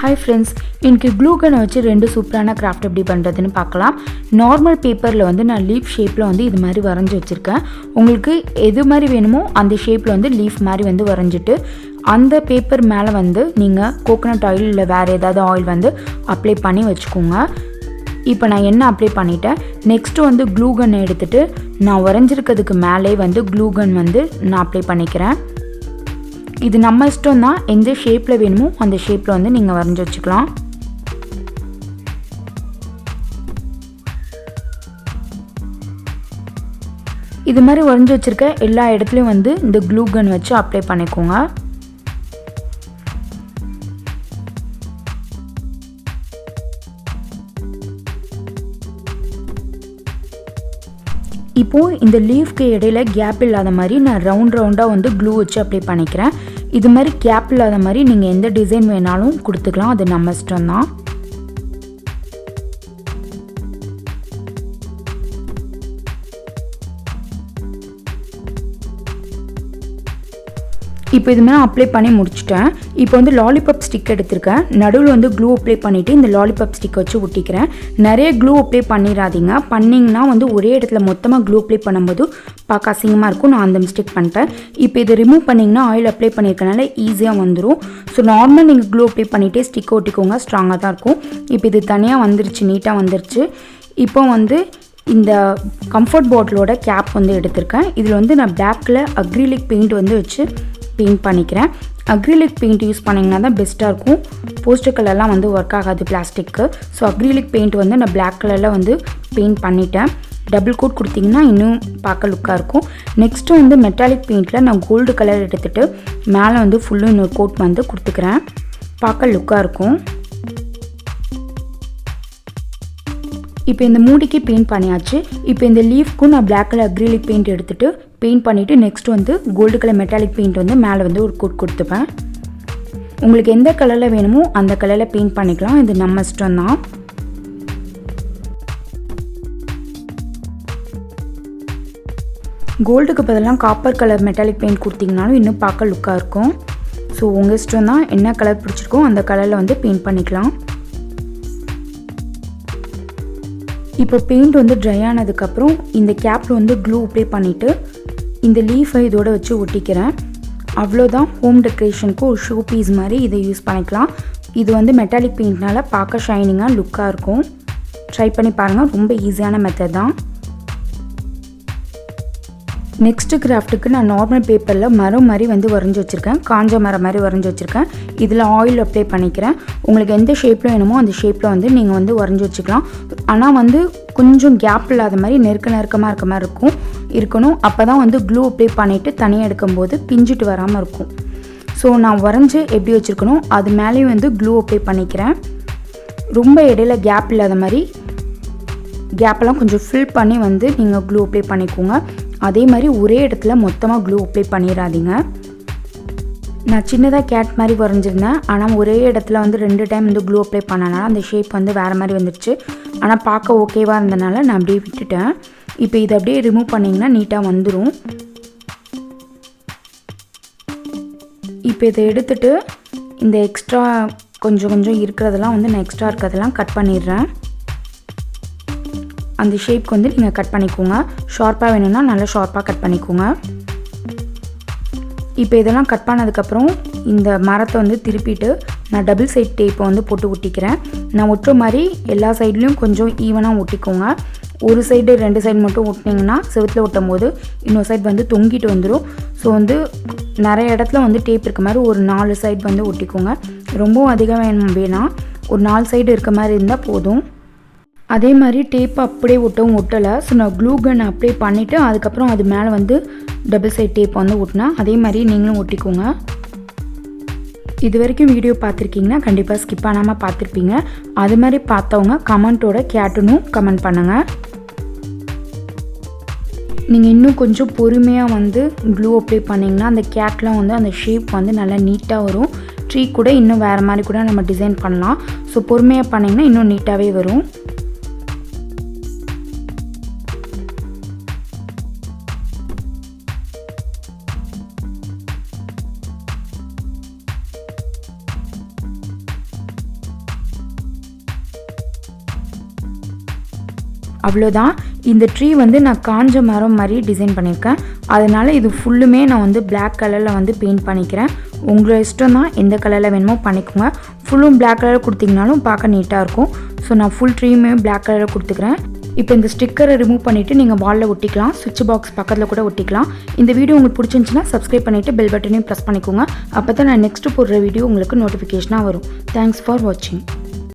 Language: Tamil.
Hi friends, இன்னைக்கு glue gun வச்சு ரெண்டு சூப்பரான கிராஃப்ட் எப்படி பண்றதுன்னு பார்க்கலாம். நார்மல் பேப்பர்ல வந்து நான் லீஃப் ஷேப்ல வந்து இது மாதிரி வரைஞ்சு வச்சிருக்கேன். உங்களுக்கு எது மாதிரி வேணுமோ அந்த ஷேப்ல வந்து லீஃப் மாதிரி வந்து வரைஞ்சிட்டு அந்த பேப்பர் மேலே வந்து நீங்கள் கோகனட் ஆயில் இல்லை வேறு ஏதாவது ஆயில் வந்து அப்ளை பண்ணி வச்சுக்கோங்க. இப்போ நான் என்ன அப்ளை பண்ணிட்டேன். நெக்ஸ்ட்டு வந்து க்ளூ கன் எடுத்துகிட்டு நான் வரைஞ்சிருக்கிறதுக்கு மேலே வந்து க்ளூ கன் வந்து நான் அப்ளை பண்ணிக்கிறேன். இது நம்ம இஷ்டம் தான், எந்த ஷேப்பில் வேணுமோ அந்த ஷேப்பில் வந்து நீங்கள் வரைஞ்சி வச்சுக்கலாம். இது மாதிரி வரைஞ்சி வச்சுருக்க எல்லா இடத்துலையும் வந்து இந்த க்ளூ கன் வச்சு அப்ளை பண்ணிக்கோங்க. இப்போது இந்த லீஃப்க்கு இடையில கேப் இல்லாத மாதிரி நான் ரவுண்டாக வந்து க்ளூ வச்சு அப்ளை பண்ணிக்கிறேன். இது மாதிரி கேப் இல்லாத மாதிரி நீங்கள் எந்த டிசைன் வேணாலும் கொடுத்துக்கலாம், அது நம்ம இஷ்டம் தான். இப்போ இது மாதிரி அப்ளை பண்ணி முடிச்சிட்டேன். இப்போ வந்து லாலிபாப் ஸ்டிக் எடுத்திருக்கேன். நடுவில் வந்து க்ளூ அப்ளை பண்ணிவிட்டு இந்த லாலிபாப் ஸ்டிக் வச்சு ஒட்டிக்கிறேன். நிறைய க்ளூ அப்ளை பண்ணிடாதீங்க. பண்ணிங்கன்னா வந்து ஒரே இடத்துல மொத்தமாக க்ளூ அப்ளை பண்ணும்போது பார்க்க அசிங்கமாக இருக்கும். நான் அந்த மிஸ்டேக் பண்ணிட்டேன். இப்போ இதை ரிமூவ் பண்ணிங்கன்னா ஆயில் அப்ளை பண்ணியிருக்கனால ஈஸியாக வந்துடும். ஸோ நார்மல் நீங்கள் க்ளூ அப்ளை பண்ணிவிட்டே ஸ்டிக் ஒட்டிக்கோங்க, ஸ்ட்ராங்காக தான் இருக்கும். இப்போ இது தனியாக வந்துருச்சு, நீட்டாக வந்துருச்சு. இப்போ வந்து இந்த கம்ஃபர்ட் பாட்டிலோட கேப் வந்து எடுத்திருக்கேன். இதில் வந்து நான் பிளாக்கில் அக்ரிலிக் பெயிண்ட் வந்து வச்சு பெயிண்ட் பண்ணிக்கிறேன். அக்ரிலிக் பெயிண்ட் யூஸ் பண்ணிங்கன்னா தான் பெஸ்ட்டாக இருக்கும். போஸ்டர் கலர்லாம் வந்து ஒர்க் ஆகாது பிளாஸ்டிக்கு. ஸோ அக்ரிலிக் பெயிண்ட் வந்து நான் பிளாக் கலரில் வந்து பெயிண்ட் பண்ணிட்டேன். டபுள் கோட் கொடுத்திங்கன்னா இன்னும் பார்க்க லுக்காக இருக்கும். நெக்ஸ்ட்டு வந்து மெட்டாலிக் பெயிண்டில் நான் கோல்டு கலர் எடுத்துகிட்டு மேலே வந்து ஃபுல்லும் இன்னொரு கோட் வந்து கொடுத்துக்கிறேன். பார்க்க லுக்காக இருக்கும். இப்போ இந்த மூடிக்கு பெயிண்ட் பண்ணியாச்சு. இப்போ இந்த லீஃப்க்கும் நான் பிளாக் கலர் அக்ரிலிக் பெயிண்ட் எடுத்துகிட்டு பெயிண்ட் பண்ணிவிட்டு நெக்ஸ்ட் வந்து கோல்டு கலர் மெட்டாலிக் பெயிண்ட் வந்து மேலே வந்து ஒரு கோட் கொடுத்துப்பேன். உங்களுக்கு எந்த கலரில் வேணுமோ அந்த கலரில் பெயிண்ட் பண்ணிக்கலாம், இது நம்ம இஷ்டம் தான். கோல்டுக்கு பதிலாக காப்பர் கலர் மெட்டாலிக் பெயிண்ட் கொடுத்தீங்கனாலும் இன்னும் பார்க்க லுக்காக இருக்கும். ஸோ உங்கள் இஷ்டம் தான், என்ன கலர் பிடிச்சிருக்கோ அந்த கலரில் வந்து பெயிண்ட் பண்ணிக்கலாம். இப்போ பெயிண்ட் வந்து ட்ரை ஆனதுக்கப்புறம் இந்த கேப்பில் வந்து க்ளூ அப்ளை பண்ணிவிட்டு இந்த லீஃபை இதோடு வச்சு ஒட்டிக்கிறேன். அவ்வளோதான், ஹோம் டெக்கரேஷனுக்கு ஒரு ஷோ பீஸ் மாதிரி இதை யூஸ் பண்ணிக்கலாம். இது வந்து மெட்டாலிக் பெயிண்ட்னால பார்க்க ஷைனிங்காக லுக்காக இருக்கும். ட்ரை பண்ணி பாருங்கள், ரொம்ப ஈஸியான மெத்தட் தான். நெக்ஸ்ட்டு கிராஃப்ட்டுக்கு நான் நார்மல் பேப்பரில் மரம் மாதிரி வந்து வரைஞ்சி வச்சுருக்கேன். காஞ்ச மரம் மாதிரி வரைஞ்சி வச்சுருக்கேன். இதில் ஆயில் அப்ளை பண்ணிக்கிறேன். உங்களுக்கு எந்த ஷேப்பில் வேணுமோ அந்த ஷேப்பில் வந்து நீங்கள் வந்து வரைஞ்சி வச்சுக்கலாம். ஆனால் வந்து கொஞ்சம் கேப் இல்லாத மாதிரி நெருக்கமாக இருக்க மாதிரி இருக்கணும். அப்போ தான் வந்து க்ளூ அப்ளை பண்ணிவிட்டு தனியாக எடுக்கும்போது பிஞ்சிட்டு வராமல் இருக்கும். ஸோ நான் வரைஞ்சி எப்படி வச்சுருக்கணும் அது மேலேயும் வந்து க்ளூ அப்ளை பண்ணிக்கிறேன். ரொம்ப இடையில கேப் இல்லாத மாதிரி கேப்பெல்லாம் கொஞ்சம் ஃபில் பண்ணி வந்து நீங்கள் க்ளூ அப்ளை பண்ணிக்கோங்க. அதே மாதிரி ஒரே இடத்துல மொத்தமாக க்ளூ அப்ளை பண்ணிடாதீங்க. நான் சின்னதாக கேட் மாதிரி வரைஞ்சிருந்தேன். ஆனால் ஒரே இடத்துல வந்து 2 டைம் வந்து க்ளூ அப்ளை பண்ணனால அந்த ஷேப் வந்து வேறு மாதிரி வந்துடுச்சு. ஆனால் பார்க்க ஓகேவாக இருந்தனால நான் அப்படியே விட்டுட்டேன். இப்போ இதை அப்படியே ரிமூவ் பண்ணிங்கன்னா நீட்டாக வந்துடும். இப்போ இதை எடுத்துகிட்டு இந்த எக்ஸ்ட்ரா கொஞ்சம் இருக்கிறதெல்லாம் வந்து நான் எக்ஸ்ட்ரா இருக்கிறதெல்லாம் கட் பண்ணிடுறேன். அந்த ஷேப்க்கு வந்து நீங்கள் கட் பண்ணிக்கோங்க. ஷார்ப்பாக வேணும்னா நல்லா ஷார்ப்பாக கட் பண்ணிக்கோங்க. இப்போ இதெல்லாம் கட் பண்ணதுக்கப்புறம் இந்த மரத்தை வந்து திருப்பிட்டு நான் டபுள் சைட் டேப்பை வந்து போட்டு ஒட்டிக்கிறேன். நான் ஒட்டுற மாதிரி எல்லா சைட்லேயும் கொஞ்சம் ஈவனாக ஒட்டிக்கோங்க. ஒரு சைடு 2 சைடு மட்டும் ஒட்டினீங்கன்னா செவுத்தில் ஒட்டும் போது இன்னொரு சைடு வந்து தொங்கிட்டு வந்துடும். ஸோ வந்து நிறைய இடத்துல வந்து டேப் இருக்க மாதிரி ஒரு 4 சைடு வந்து ஒட்டிக்கோங்க. ரொம்பவும் அதிகம் வேணாம், ஒரு 4 சைடு இருக்க மாதிரி இருந்தால் போதும். அதே மாதிரி டேப்பை அப்படியே ஒட்டலை. ஸோ நான் க்ளூ கன் அப்ளை பண்ணிவிட்டு அதுக்கப்புறம் அது மேலே வந்து டபுள் சைட் டேப் வந்து ஒட்டினா அதே மாதிரி நீங்களும் ஒட்டிக்கோங்க. இது வரைக்கும் வீடியோ பார்த்துருக்கீங்கன்னா கண்டிப்பாக ஸ்கிப் பண்ணாமல் பார்த்துருப்பீங்க. அது மாதிரி பார்த்தவங்க கமெண்ட்டோட கேட்டுன்னு கமெண்ட் பண்ணுங்கள். நீங்கள் இன்னும் கொஞ்சம் பொறுமையாக வந்து க்ளூ அப்ளை பண்ணிங்கன்னா அந்த கேட்லாம் வந்து அந்த ஷேப் வந்து நல்லா நீட்டாக வரும். ட்ரீ கூட இன்னும் வேறு மாதிரி கூட நம்ம டிசைன் பண்ணலாம். ஸோ பொறுமையாக பண்ணிங்கன்னா இன்னும் நீட்டாகவே வரும். அவ்வளோதான். இந்த ட்ரீ வந்து நான் காஞ்ச மரம் மாதிரி டிசைன் பண்ணியிருக்கேன். அதனால் இது ஃபுல்லுமே நான் வந்து பிளாக் கலரில் வந்து பெயிண்ட் பண்ணிக்கிறேன். உங்களோட இஷ்டம் தான், எந்த கலரில் வேணுமோ பண்ணிக்கோங்க. ஃபுல்லும் பிளாக் கலர் கொடுத்திங்கனாலும் பார்க்க நீட்டாக இருக்கும். ஸோ நான் ஃபுல் ட்ரீயுமே பிளாக் கலரில் கொடுத்துக்கிறேன். இப்போ இந்த ஸ்டிக்கரை ரிமூவ் பண்ணிவிட்டு நீங்கள் வாலில் ஒட்டிக்கலாம். சுவிட்ச் பாக்ஸ் பக்கத்தில் கூட ஒட்டிக்கலாம். இந்த வீடியோ உங்களுக்கு பிடிச்சிருந்துச்சுன்னா சப்ஸ்கிரைப் பண்ணிவிட்டு பெல் பட்டனையும் ப்ரெஸ் பண்ணிக்கோங்க. அப்போ தான் நான் நெக்ஸ்ட்டு போடுற வீடியோ உங்களுக்கு நோட்டிஃபிகேஷனாக வரும். தேங்க்ஸ் ஃபார் வாட்சிங்.